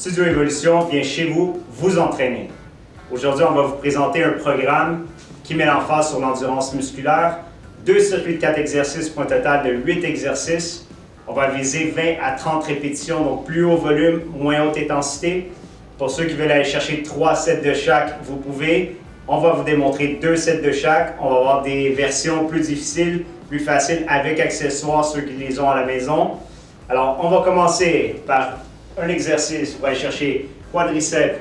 Studio Évolution vient chez vous vous entraîner. Aujourd'hui, on va vous présenter un programme qui met l'emphase sur l'endurance musculaire. 2 circuits de 4 exercices pour un total de 8 exercices. On va viser 20 à 30 répétitions, donc plus haut volume, moins haute intensité. Pour ceux qui veulent aller chercher 3 sets de chaque, vous pouvez. On va vous démontrer 2 sets de chaque. On va avoir des versions plus difficiles, plus faciles avec accessoires, ceux qui les ont à la maison. Alors, on va commencer par un exercice pour aller chercher quadriceps,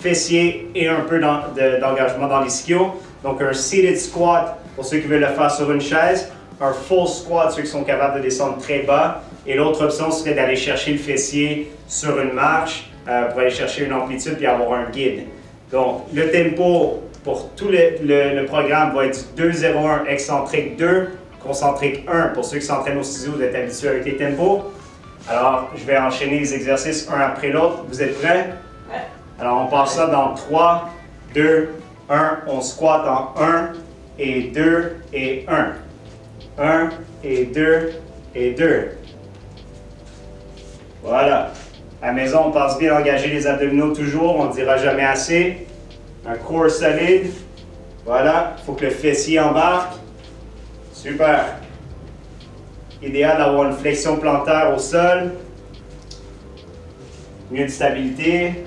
fessiers et un peu d'engagement dans l'ischio. Donc, un seated squat pour ceux qui veulent le faire sur une chaise, un full squat, ceux qui sont capables de descendre très bas. Et l'autre option serait d'aller chercher le fessier sur une marche pour aller chercher une amplitude et avoir un guide. Donc, le tempo pour tout le programme va être du 2-0-1 excentrique 2, concentrique 1. Pour ceux qui s'entraînent au studio, vous êtes habitués avec les tempos. Alors, je vais enchaîner les exercices un après l'autre. Vous êtes prêts? Ouais. Alors, on passe ça dans 3, 2, 1. On squatte en 1 et 2 et 1. 1 et 2 et 2. Voilà. À la maison, on pense bien engager les abdominaux toujours. On ne dira jamais assez. Un core solide. Voilà. Il faut que le fessier embarque. Super. Idéal d'avoir une flexion plantaire au sol. Mieux de stabilité.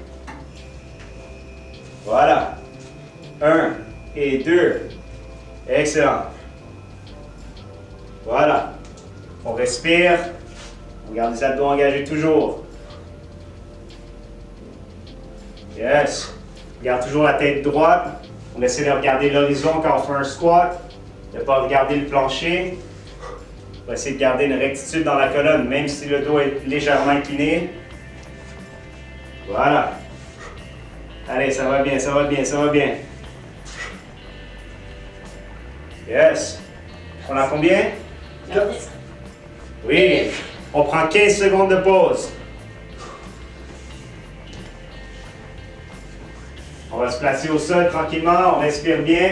Voilà. 1 et 2. Excellent. Voilà. On respire. On garde les abdos engagés toujours. Yes. On garde toujours la tête droite. On essaie de regarder l'horizon quand on fait un squat. De ne pas regarder le plancher. On va essayer de garder une rectitude dans la colonne, même si le dos est légèrement incliné. Voilà. Allez, ça va bien, ça va bien, ça va bien. Yes. On a combien? 15. Oui. On prend 15 secondes de pause. On va se placer au sol tranquillement, on respire bien.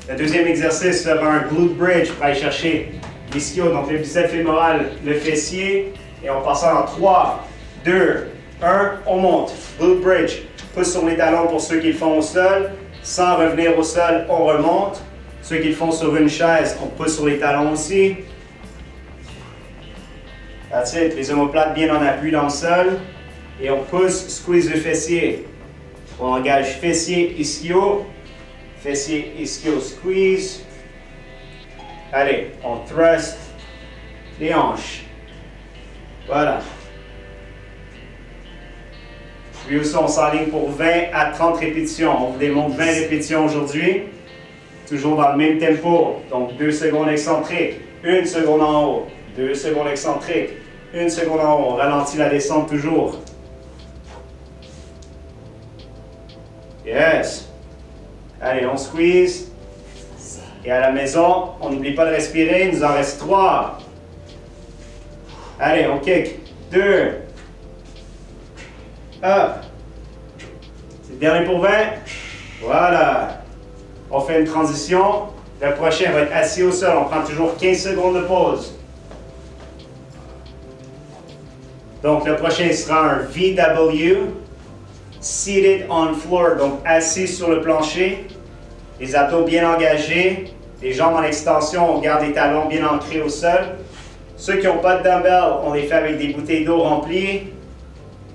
Le deuxième exercice sera un glute bridge pour aller chercher l'ischio, donc le biceps fémoral, le fessier. Et on passe en 3, 2, 1, on monte. Glute bridge, pouce sur les talons pour ceux qui le font au sol. Sans revenir au sol, on remonte. Ceux qui le font sur une chaise, on pousse sur les talons aussi. That's it. Les omoplates bien en appui dans le sol. Et on pousse, squeeze le fessier. On engage fessier, ischio. Fessier, ischio, squeeze. Allez, on thrust les hanches. Voilà. Puis aussi, on s'enligne pour 20 à 30 répétitions. On vous démontre 20 répétitions aujourd'hui. Toujours dans le même tempo. Donc, 2 secondes excentriques, 1 seconde en haut. 2 secondes excentriques, 1 seconde en haut. On ralentit la descente toujours. Yes. Allez, on squeeze. Et à la maison, on n'oublie pas de respirer. Il nous en reste 3. Allez, on kick. 2. Up. C'est le dernier pour 20. Voilà. On fait une transition. Le prochain va être assis au sol. On prend toujours 15 secondes de pause. Donc, le prochain sera un VW. Seated on floor, donc assis sur le plancher. Les abdos bien engagés. Les jambes en extension. On garde les talons bien ancrés au sol. Ceux qui n'ont pas de dumbbell, on les fait avec des bouteilles d'eau remplies.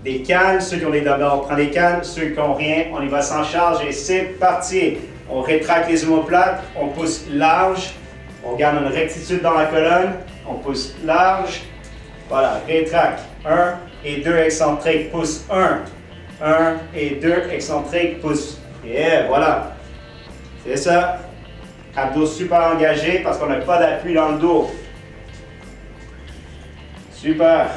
Des cannes. Ceux qui ont des dumbbells, on prend des cannes. Ceux qui n'ont rien, on y va sans charge. Et c'est parti. On rétracte les omoplates. On pousse large. On garde une rectitude dans la colonne. On pousse large. Voilà, rétracte. 1 et 2 excentriques. Pousse 1. 1 et 2 excentriques. Pousse. Et voilà. C'est ça. Abdos super engagés parce qu'on n'a pas d'appui dans le dos. Super.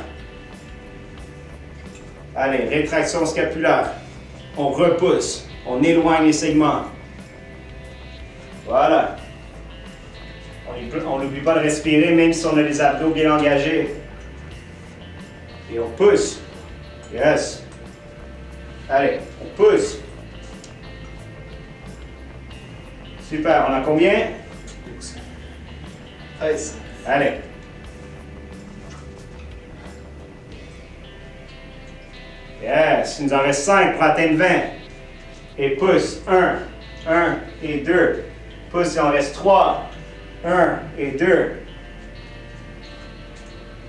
Allez, rétraction scapulaire. On repousse. On éloigne les segments. Voilà. On n'oublie pas de respirer même si on a les abdos bien engagés. Et on pousse. Yes. Allez, on pousse. Super, on a combien? 13. Allez. Yes. Il nous en reste 5 pour atteindre 20. Et pousse. 1 et 2. Pousse, il en reste 3. 1 et 2.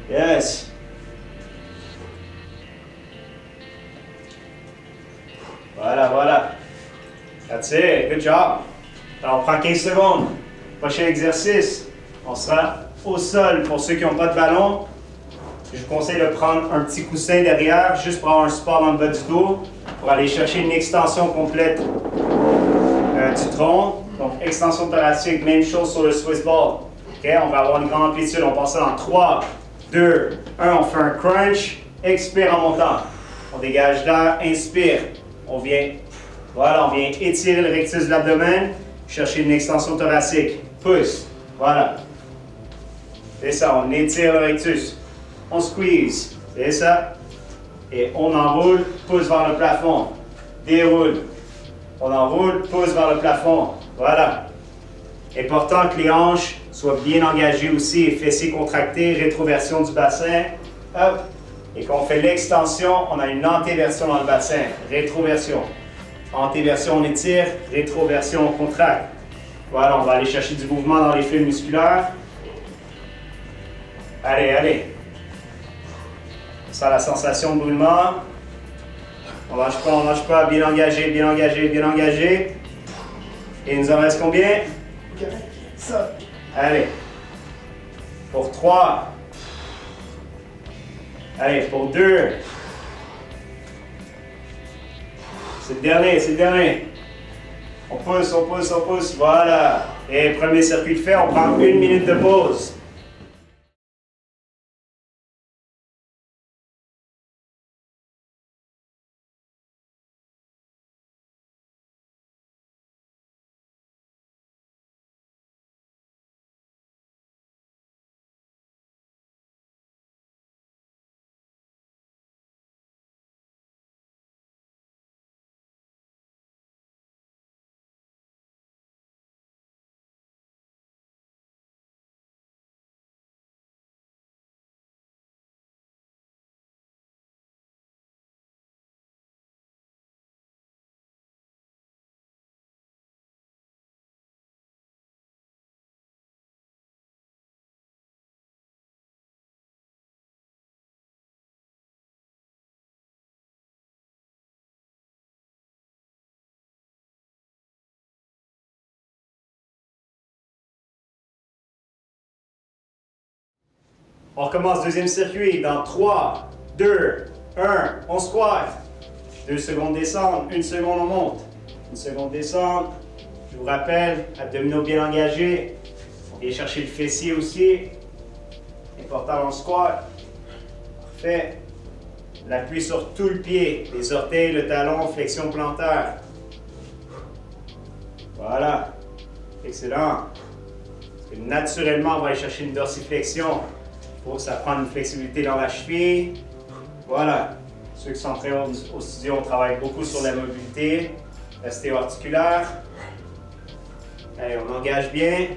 Yes. Voilà. That's it. Good job. Alors, on prend 15 secondes. Prochain exercice, on sera au sol. Pour ceux qui n'ont pas de ballon, je vous conseille de prendre un petit coussin derrière, juste pour avoir un support dans le bas du dos, pour aller chercher une extension complète du tronc. Donc, extension thoracique, même chose sur le Swiss ball. Okay? On va avoir une grande amplitude. On passe en 3, 2, 1. On fait un crunch. Expire en montant. On dégage l'air. Inspire. On vient étirer le rectus de l'abdomen. Chercher une extension thoracique. Pousse. Voilà. C'est ça. On étire le rectus. On squeeze. C'est ça. Et on enroule. Pousse vers le plafond. Déroule. On enroule. Pousse vers le plafond. Voilà. Important que les hanches soient bien engagées aussi. Fessiers contractés. Rétroversion du bassin. Hop. Et quand on fait l'extension, on a une antéversion dans le bassin. Rétroversion. Antéversion, on étire. Rétroversion, on contracte. Voilà, on va aller chercher du mouvement dans les fibres musculaires. Allez. Ça, la sensation de brûlement. On lâche pas. Bien engagé. Et il nous en reste combien? Ça. Allez. Pour 3. Allez, pour 2. C'est le dernier. On pousse. Voilà. Et premier circuit de fait, on prend 1 minute de pause. On recommence deuxième circuit dans 3, 2, 1. On squat. 2 secondes descendre, 1 seconde on monte. 1 seconde descendre. Je vous rappelle, abdominaux bien engagés. Et chercher le fessier aussi. Important dans le squat. Parfait. L'appui sur tout le pied. Les orteils, le talon, flexion plantaire. Voilà. Excellent. Parce que naturellement, on va aller chercher une dorsiflexion. Pour que ça prenne une flexibilité dans la cheville. Voilà. Ceux qui sont très au studio, on travaille beaucoup sur la mobilité, l'ostéo-articulaire. Allez, on engage bien.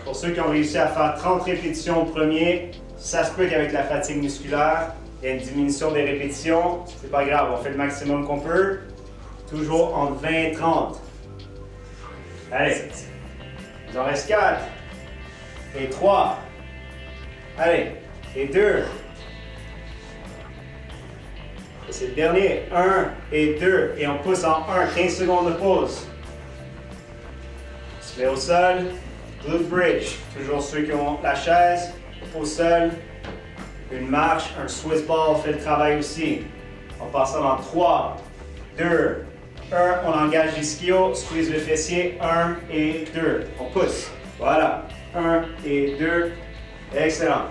Pour ceux qui ont réussi à faire 30 répétitions au premier, ça se peut qu'avec la fatigue musculaire, il y a une diminution des répétitions. C'est pas grave, on fait le maximum qu'on peut. Toujours entre 20 et 30. Allez. Il en reste 4. Et 3. Allez, et 2. Et c'est le dernier. 1 et 2. Et on pousse en 1. 15 secondes de pause. On se met au sol. Glute bridge. Toujours ceux qui ont la chaise. Au sol. Une marche. Un Swiss ball fait le travail aussi. On passe ça dans 3, 2, 1. On engage l'ischio. Squeeze le fessier. 1 et 2. On pousse. Voilà. 1 et 2. Excellent.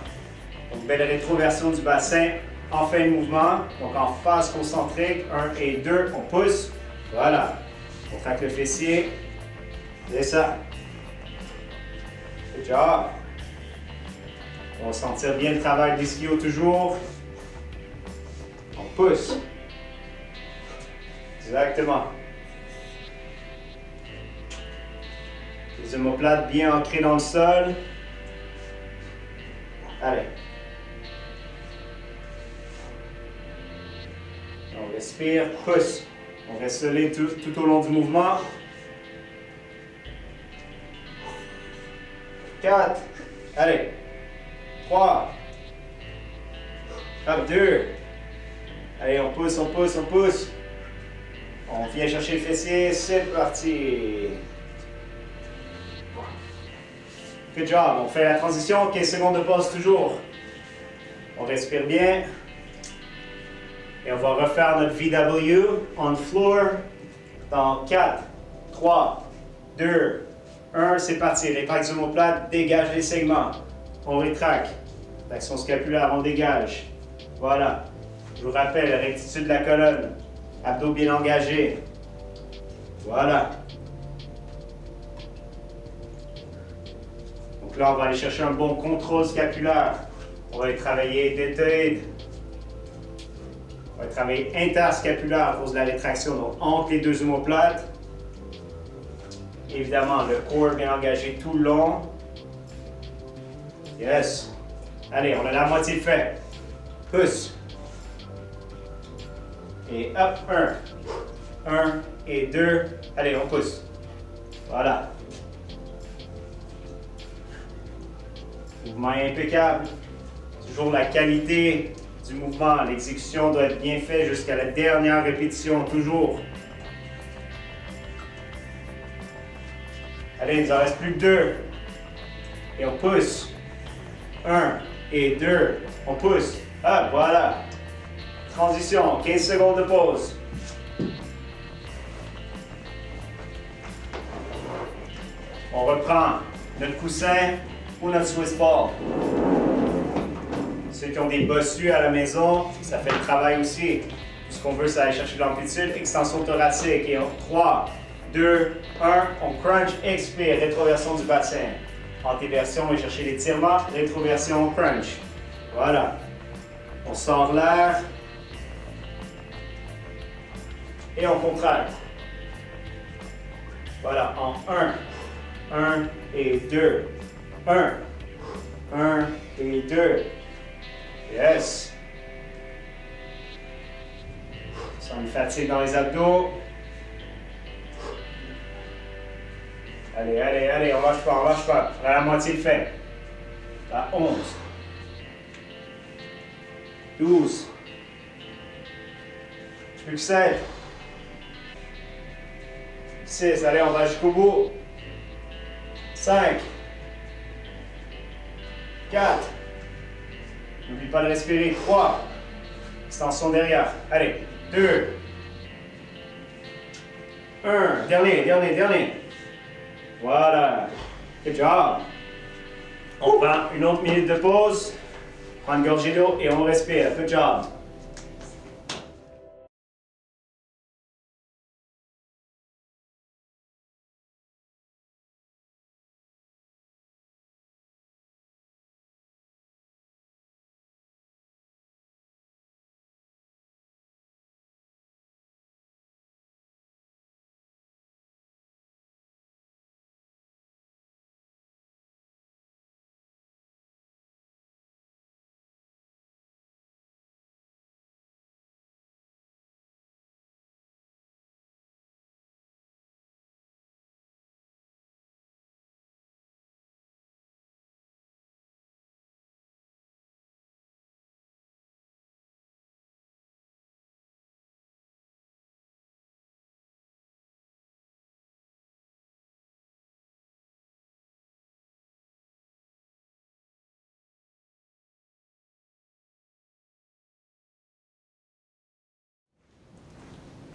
Donc, belle rétroversion du bassin en fin de mouvement. Donc, en phase concentrique, 1 et 2, on pousse. Voilà. On traque le fessier. C'est ça. Good job. On va sentir bien le travail d'ischio toujours. On pousse. Exactement. Les omoplates bien ancrées dans le sol. Allez. expire, pousse. On reste solide tout au long du mouvement. 4. Allez. 3. Hop, 2. Allez, on pousse, on pousse, on pousse. On vient chercher le fessier, c'est parti. Good job. On fait la transition, 15 secondes de pause toujours. On respire bien. Et on va refaire notre VW on floor dans 4, 3, 2, 1. C'est parti. Rétracte les omoplates, dégage les segments. On rétracte. L'action scapulaire, on dégage. Voilà. Je vous rappelle, la rectitude de la colonne. Abdos bien engagés. Voilà. Donc là, on va aller chercher un bon contrôle scapulaire. On va aller travailler deltoïde. On va travailler interscapulaire à cause de la rétraction, donc entre les deux omoplates. Évidemment, le corps bien engagé tout le long. Yes. Allez, on a la moitié fait. Pousse. Et hop, 1. 1 et 2. Allez, on pousse. Voilà. Mouvement impeccable. Toujours la qualité du mouvement. L'exécution doit être bien faite jusqu'à la dernière répétition, toujours. Allez, il nous en reste plus que 2. Et on pousse. 1 et 2. On pousse. Ah, voilà. Transition, 15 secondes de pause. On reprend notre coussin ou notre Swiss ball. Ceux qui ont des bossus à la maison, ça fait le travail aussi. Tout ce qu'on veut, c'est aller chercher de l'amplitude. Extension thoracique. Et 3, 2, 1. On crunch, expire, rétroversion du bassin. Antéversion, on va chercher l'étirement. Rétroversion, crunch. Voilà. On sort l'air. Et on contracte. Voilà, en 1. 1 et 2. 1. 1 et 2. Yes. Sans une fatigue dans les abdos. Allez, allez, allez, on lâche pas, on lâche pas. On a la moitié de fait. À 11. 12. Plus que 7. 6. Allez, on va jusqu'au bout. 5. 4. N'oublie pas de respirer. 3. Extension derrière. Allez. 2. 1. Dernier, dernier, dernier. Voilà. Good job. On prend une autre minute de pause. Prends une gorgée d'eau et on respire. Good job.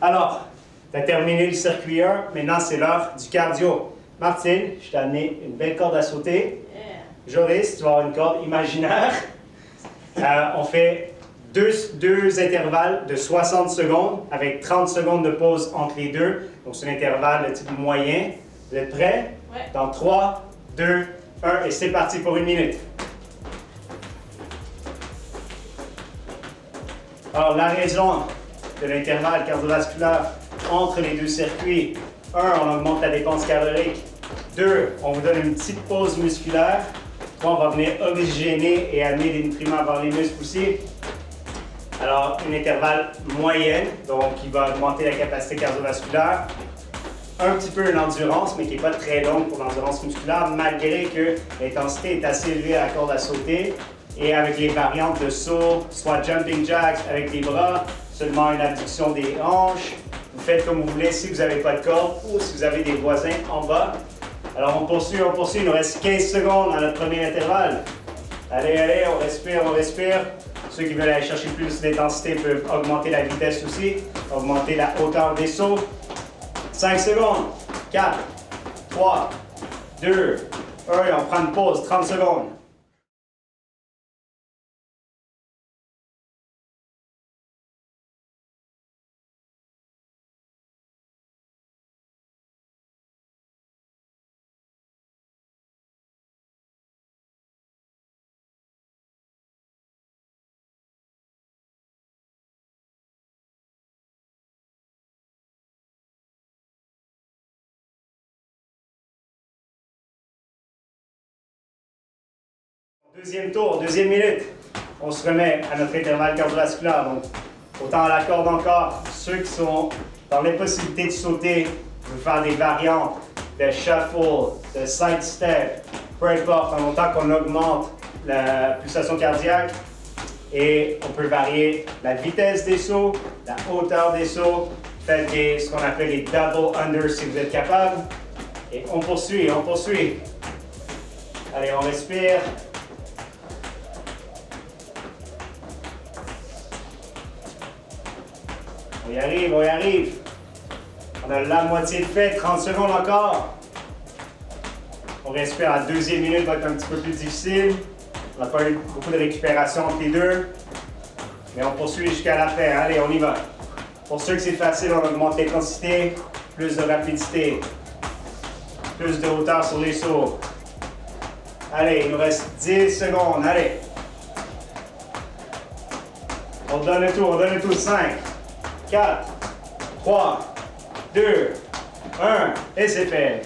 Alors, tu as terminé le circuit 1, maintenant c'est l'heure du cardio. Martine, je t'ai amené une belle corde à sauter. Joris, tu vas avoir une corde imaginaire. On fait deux intervalles de 60 secondes avec 30 secondes de pause entre les deux. Donc c'est un intervalle de type moyen. Vous êtes prêts? Ouais. Dans 3, 2, 1 et c'est parti pour 1 minute. Alors la raison de l'intervalle cardiovasculaire entre les deux circuits. 1, on augmente la dépense calorique. 2, on vous donne une petite pause musculaire. 3, on va venir oxygéner et amener des nutriments vers les muscles aussi. Alors, une intervalle moyenne, donc qui va augmenter la capacité cardiovasculaire. Un petit peu l'endurance, mais qui n'est pas très longue pour l'endurance musculaire, malgré que l'intensité est assez élevée à la corde à sauter. Et avec les variantes de saut, soit jumping jacks avec les bras, seulement une abduction des hanches. Vous faites comme vous voulez si vous n'avez pas de corde ou si vous avez des voisins en bas. Alors on poursuit. Il nous reste 15 secondes dans notre premier intervalle. Allez, on respire. Ceux qui veulent aller chercher plus d'intensité peuvent augmenter la vitesse aussi, augmenter la hauteur des sauts. 5 secondes. 4, 3, 2, 1. On prend une pause, 30 secondes. Deuxième tour, deuxième minute. On se remet à notre intervalle cardiovasculaire. Donc, autant à la corde encore. Ceux qui sont dans l'impossibilité de sauter, de faire des variantes, de shuffle, de side step, peu importe, en autant qu'on augmente la pulsation cardiaque. Et on peut varier la vitesse des sauts, la hauteur des sauts. Faites ce qu'on appelle les double under si vous êtes capable. Et on poursuit. Allez, on respire. On y arrive. On a la moitié de fait, 30 secondes encore. On respire, la deuxième minute va être un petit peu plus difficile. On n'a pas eu beaucoup de récupération entre les deux. Mais on poursuit jusqu'à la fin. Allez, on y va. Pour ceux que c'est facile, on augmente l'intensité, plus de rapidité, plus de hauteur sur les sauts. Allez, il nous reste 10 secondes. Allez. On donne le tout. 5, 4, 3, 2, 1, et c'est fait.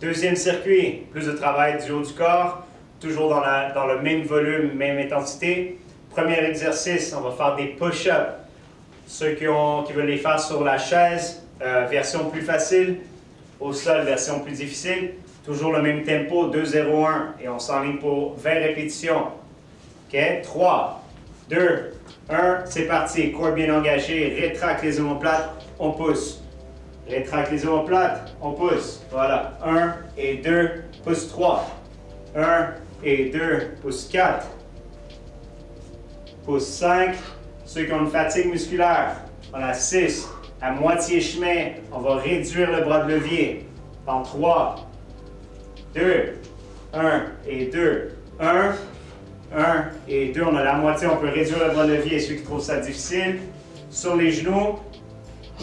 Deuxième circuit, plus de travail du haut du corps, toujours dans le même volume, même intensité. Premier exercice, on va faire des push-ups. Ceux qui veulent les faire sur la chaise, version plus facile. Au sol, version plus difficile. Toujours le même tempo, 2-0-1. Et on s'enligne pour 20 répétitions. OK? 3, 2, 1, c'est parti. Corps bien engagé, rétracte les omoplates, on pousse. Rétracte les omoplates, on pousse. Voilà. 1 et 2, pousse 3. 1 et 2, pousse 4. Pousse 5. Ceux qui ont une fatigue musculaire, on a 6. À moitié chemin, on va réduire le bras de levier. En 3, 2, 1 et 2. 1 et 2. On a la moitié, on peut réduire le bras de levier. Ceux qui trouvent ça difficile, sur les genoux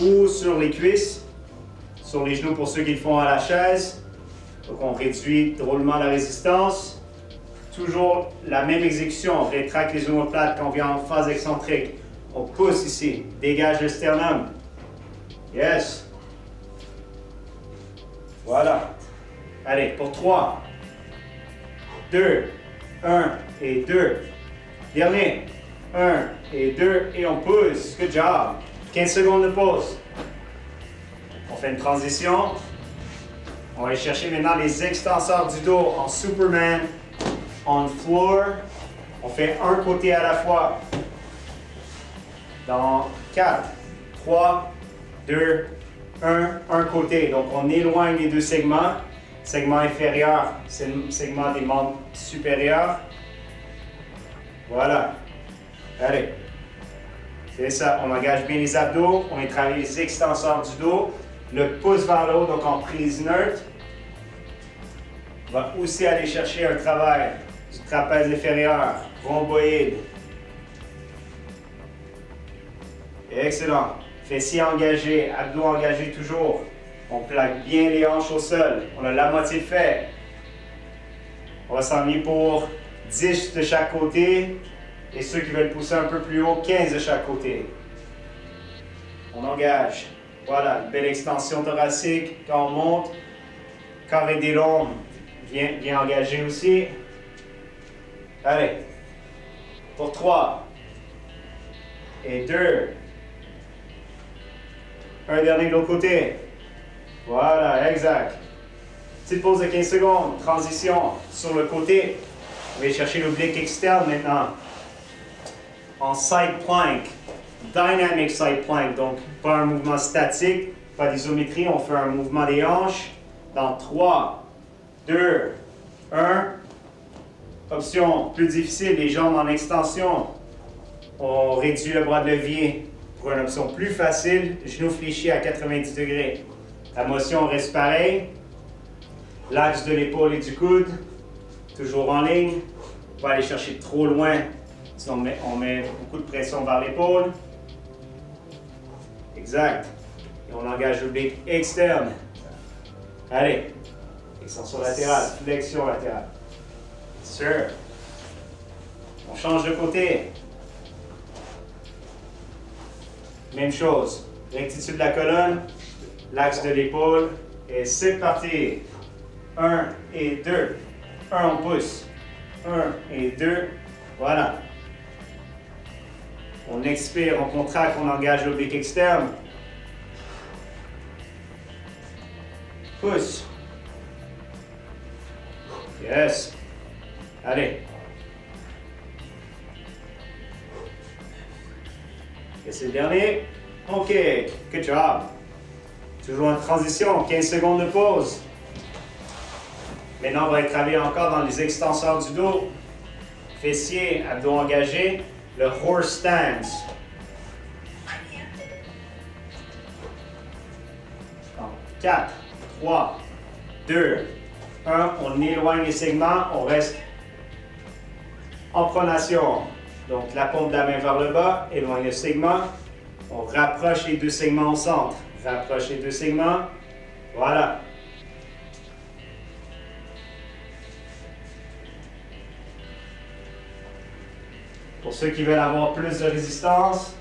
ou sur les cuisses. Sur les genoux pour ceux qui le font à la chaise. Donc on réduit drôlement la résistance. Toujours la même exécution. On rétracte les omoplates quand on vient en phase excentrique. On pousse ici. Dégage le sternum. Yes. Voilà. Allez, pour 3, 2, 1 et 2. Dernier. 1 et 2 et on pousse. Good job. 15 secondes de pause. On fait une transition. On va aller chercher maintenant les extenseurs du dos en Superman, on floor. On fait un côté à la fois. Dans 4, 3, 2, un côté. Donc, on éloigne les deux segments. Segment inférieur, c'est le segment des membres supérieurs. Voilà. Allez. C'est ça. On engage bien les abdos. On travaille les extenseurs du dos. Le pouce vers le haut, donc en prise neutre. On va aussi aller chercher un travail du trapèze inférieur, rhomboïde. Excellent. Fessiers engagés, abdos engagés toujours. On plaque bien les hanches au sol. On a la moitié fait. On va s'enligner pour 10 de chaque côté. Et ceux qui veulent pousser un peu plus haut, 15 de chaque côté. On engage. Voilà, belle extension thoracique. Quand on monte, carré des lombes bien engagé aussi. Allez. Pour 3. Et 2. Un dernier de l'autre côté. Voilà, exact. Petite pause de 15 secondes. Transition sur le côté. On va aller chercher l'oblique externe maintenant. En side plank. Dynamic side plank. Donc, pas un mouvement statique, pas d'isométrie. On fait un mouvement des hanches. Dans 3, 2, 1. Option plus difficile, les jambes en extension. On réduit le bras de levier. Pour une option plus facile, genoux fléchis à 90 degrés. La motion reste pareille. L'axe de l'épaule et du coude, toujours en ligne. Pas aller chercher trop loin, sinon on met beaucoup de pression vers l'épaule. Exact. Et on engage l'oblique externe. Allez. Extension latérale, flexion latérale. Sûr. On change de côté. Même chose. Rectitude de la colonne, l'axe de l'épaule. Et c'est parti. 1 et 2. 1, on pousse. 1 et 2. Voilà. On expire, on contracte, on engage l'oblique externe. Pousse. Yes. Allez. Et c'est le dernier. OK. Good job. Toujours en transition. 15 secondes de pause. Maintenant, on va aller travailler encore dans les extenseurs du dos. Fessiers, abdos engagés. Le horse stance. Donc, 4, 3, 2, 1. On éloigne les segments. On reste en pronation. Donc, la paume de la main vers le bas. Éloigne le segment. On rapproche les deux segments au centre. Rapproche les deux segments. Voilà. Pour ceux qui veulent avoir plus de résistance,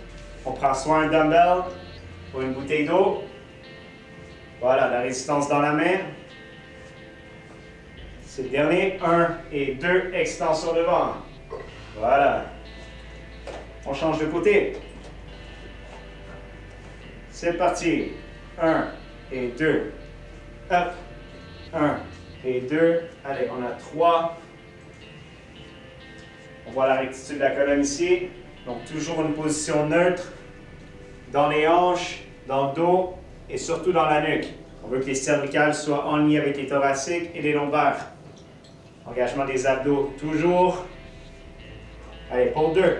on prend soit un dumbbell ou une bouteille d'eau. Voilà, la résistance dans la main. C'est le dernier. 1 et 2, extension devant. Voilà. On change de côté. C'est parti. 1 et 2. Up. 1 et 2. Allez, on a 3. On voit la rectitude de la colonne ici. Donc, toujours une position neutre dans les hanches, dans le dos et surtout dans la nuque. On veut que les cervicales soient en lien avec les thoraciques et les lombaires. Engagement des abdos, toujours. Allez, pour 2.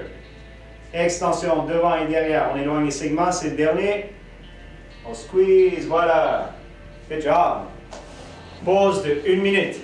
Extension devant et derrière. On éloigne les segments, c'est le dernier. On squeeze, voilà. Good job. Pause de 1 minute.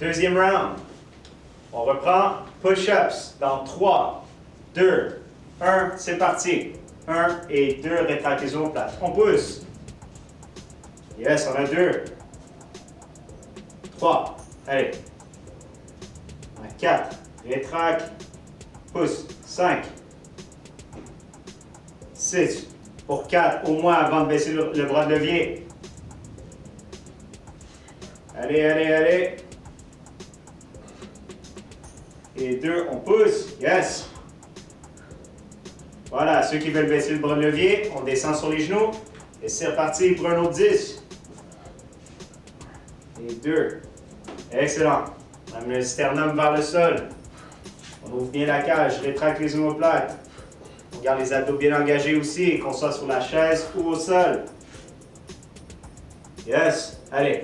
Deuxième round. On reprend push-ups dans 3, 2, 1. C'est parti. 1 et 2, rétracte les omoplates. On pousse. Yes, on a 2. 3. Allez. On a 4. Rétracte. Pousse. 5. 6. Pour 4, au moins avant de baisser le bras de levier. Allez, allez, allez. Et 2, on pousse. Yes. Voilà, ceux qui veulent baisser le bras de levier, on descend sur les genoux. Et c'est reparti pour un autre 10. Et 2. Excellent. On amène le sternum vers le sol. On ouvre bien la cage, rétracte les omoplates. On garde les abdos bien engagés aussi, qu'on soit sur la chaise ou au sol. Yes. Allez.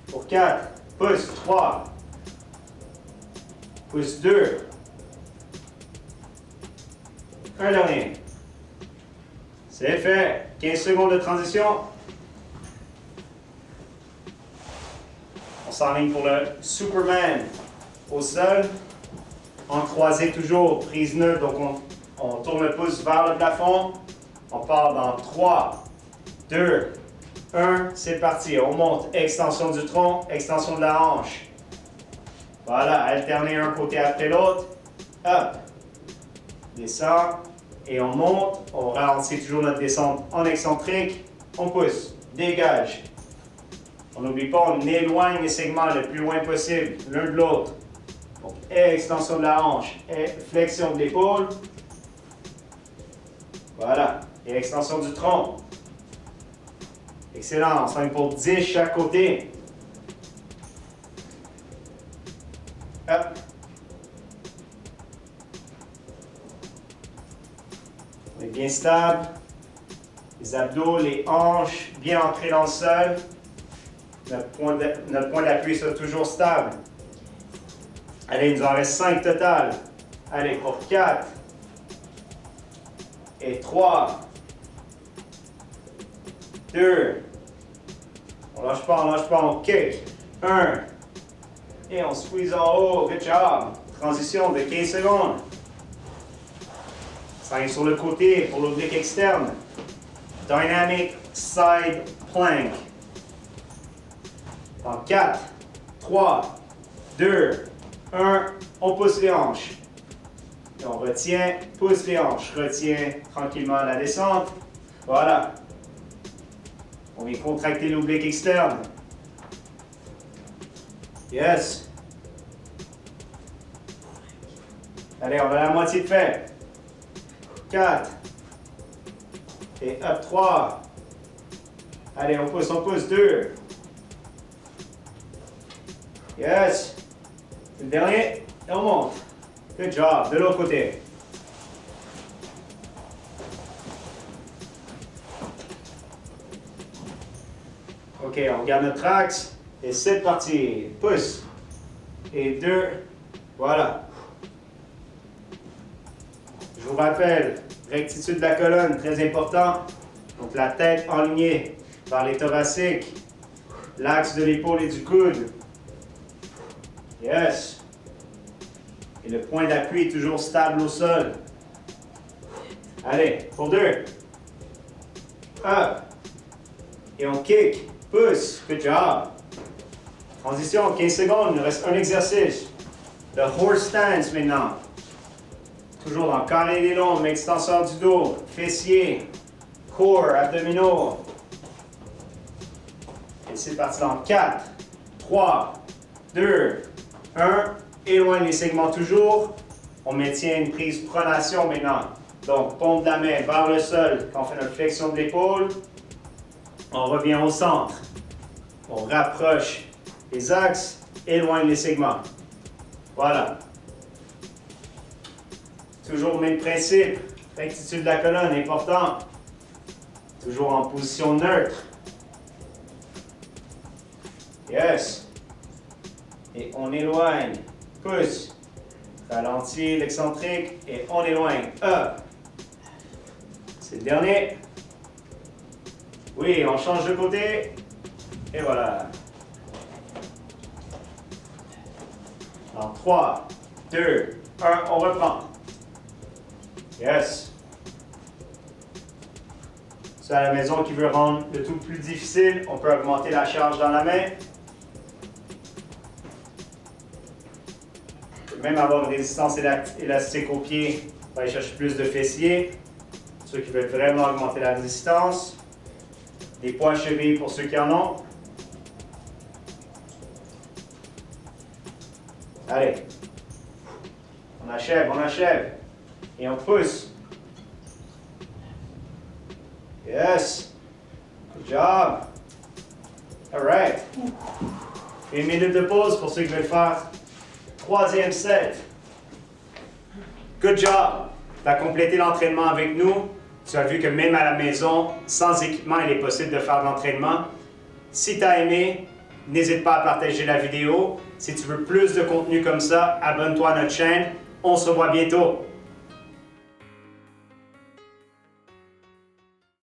Pour 4. Pousse. 3. Pousse 2. Un dernier. C'est fait. 15 secondes de transition. On s'enligne pour le Superman. Au sol. En croisé toujours. Prise neutre. Donc on tourne le pouce vers le plafond. On part dans 3, 2, 1. C'est parti. On monte. Extension du tronc. Extension de la hanche. Voilà. Alterner un côté après l'autre. Up. Descend. Et on monte. On ralentit toujours notre descente en excentrique. On pousse. Dégage. On n'oublie pas, on éloigne les segments le plus loin possible, l'un de l'autre. Donc, extension de la hanche, et flexion de l'épaule. Voilà. Et extension du tronc. Excellent. On s'enligne pour 10 chaque côté. Hop. On est bien stable. Les abdos, les hanches, bien ancrés dans le sol. Notre point d'appui soit toujours stable. Allez, il nous en reste 5 total. Allez, pour 4. Et 3. 2. On lâche pas, on kick. 1. Et on squeeze en haut. Good job. Transition de 15 secondes. Ça arrive sur le côté pour l'oblique externe. Dynamic side plank. Dans 4, 3, 2, 1, on pousse les hanches. Et on retient, pousse les hanches, retient tranquillement la descente. Voilà. On vient contracter l'oblique externe. Yes. Allez, on a la moitié de fait. 4. Et up 3. Allez, on pousse 2. Yes. Le dernier, et on monte. Good job. De l'autre côté. OK, on garde notre axe. Et c'est parti. Pousse. Et 2. Voilà. Je vous rappelle, rectitude de la colonne, très important. Donc la tête alignée vers les thoraciques. L'axe de l'épaule et du coude. Yes. Et le point d'appui est toujours stable au sol. Allez, pour 2. Up. Et on kick. Pousse. Good job. Transition, 15 secondes. Il nous reste un exercice. Le horse stance maintenant. Toujours dans carré des lombes, extenseur du dos, fessiers, core, abdominaux. Et c'est parti dans 4, 3, 2, 1. Éloigne les segments toujours. On maintient une prise pronation maintenant. Donc, paume de la main vers le sol quand on fait notre flexion de l'épaule. On revient au centre. On rapproche les axes, éloigne les segments. Voilà. Toujours le même principe. Rectitude de la colonne, important. Toujours en position neutre. Yes. Et on éloigne. Pousse. Ralentit l'excentrique et on éloigne. Up. C'est le dernier. Oui, on change de côté. Et voilà. Dans 3, 2, 1, on reprend. Yes. C'est à la maison qui veut rendre le tout plus difficile, on peut augmenter la charge dans la main. On peut même avoir une résistance élastique au pied pour aller chercher plus de fessiers. Ceux qui veulent vraiment augmenter la résistance. Des poids à cheville pour ceux qui en ont. Allez. On achève. Et on pousse. Yes. Good job. All right. Une minute de pause pour ceux qui veulent faire troisième set. Good job. Tu as complété l'entraînement avec nous. Tu as vu que même à la maison, sans équipement, il est possible de faire de l'entraînement. Si tu as aimé, n'hésite pas à partager la vidéo. Si tu veux plus de contenu comme ça, abonne-toi à notre chaîne. On se revoit bientôt.